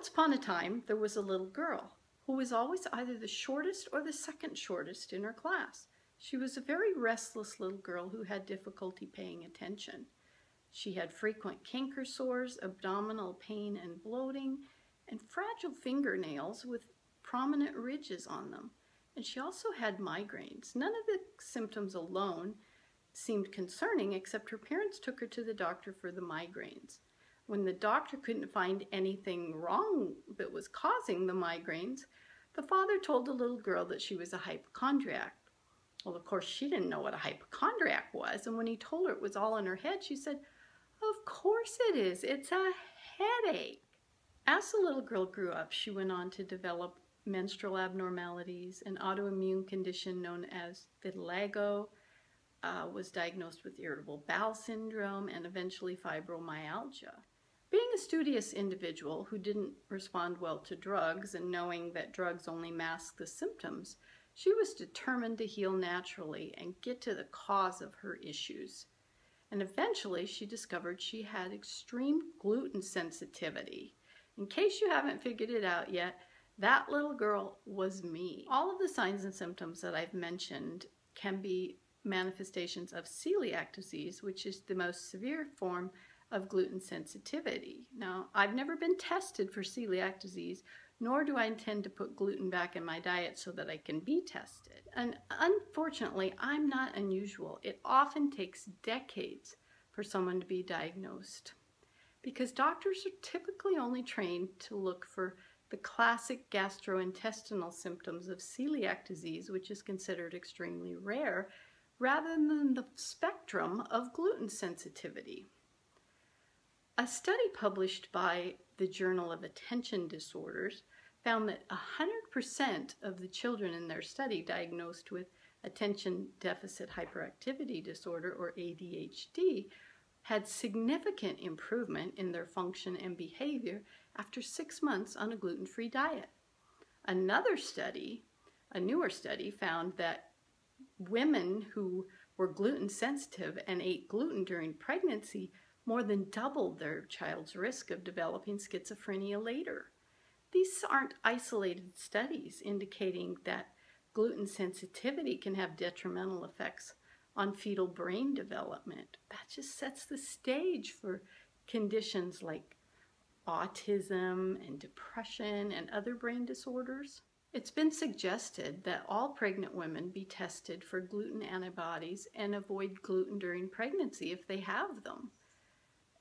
Once upon a time, there was a little girl who was always either the shortest or the second shortest in her class. She was a very restless little girl who had difficulty paying attention. She had frequent canker sores, abdominal pain and bloating, and fragile fingernails with prominent ridges on them. And she also had migraines. None of the symptoms alone seemed concerning, except her parents took her to the doctor for the migraines. When the doctor couldn't find anything wrong that was causing the migraines, the father told the little girl that she was a hypochondriac. Well, of course, she didn't know what a hypochondriac was, and when he told her it was all in her head, she said, "Of course it is. It's a headache." As the little girl grew up, she went on to develop menstrual abnormalities, an autoimmune condition known as vitiligo, was diagnosed with irritable bowel syndrome, and eventually fibromyalgia. Being a studious individual who didn't respond well to drugs and knowing that drugs only mask the symptoms, she was determined to heal naturally and get to the cause of her issues. And eventually she discovered she had extreme gluten sensitivity. In case you haven't figured it out yet, that little girl was me. All of the signs and symptoms that I've mentioned can be manifestations of celiac disease, which is the most severe form of gluten sensitivity. Now, I've never been tested for celiac disease, nor do I intend to put gluten back in my diet so that I can be tested. And unfortunately, I'm not unusual. It often takes decades for someone to be diagnosed because doctors are typically only trained to look for the classic gastrointestinal symptoms of celiac disease, which is considered extremely rare, rather than the spectrum of gluten sensitivity. A study published by the Journal of Attention Disorders found that 100% of the children in their study diagnosed with attention deficit hyperactivity disorder, or ADHD, had significant improvement in their function and behavior after 6 months on a gluten-free diet. Another study, a newer study, found that women who were gluten sensitive and ate gluten during pregnancy more than doubled their child's risk of developing schizophrenia later. These aren't isolated studies indicating that gluten sensitivity can have detrimental effects on fetal brain development. That just sets the stage for conditions like autism and depression and other brain disorders. It's been suggested that all pregnant women be tested for gluten antibodies and avoid gluten during pregnancy if they have them.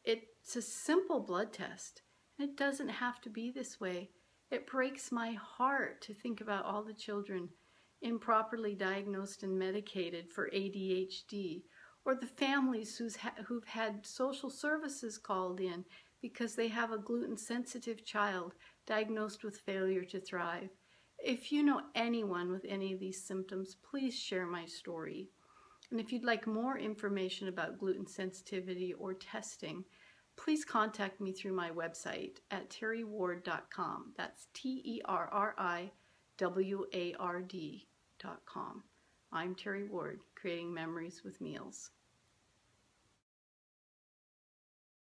It's a simple blood test, and it doesn't have to be this way. It breaks my heart to think about all the children improperly diagnosed and medicated for ADHD, or the families who've had social services called in because they have a gluten-sensitive child diagnosed with failure to thrive. If you know anyone with any of these symptoms, please share my story. And if you'd like more information about gluten sensitivity or testing, please contact me through my website at terriward.com. That's TERRIWARD.com. I'm Terri Ward, creating memories with meals.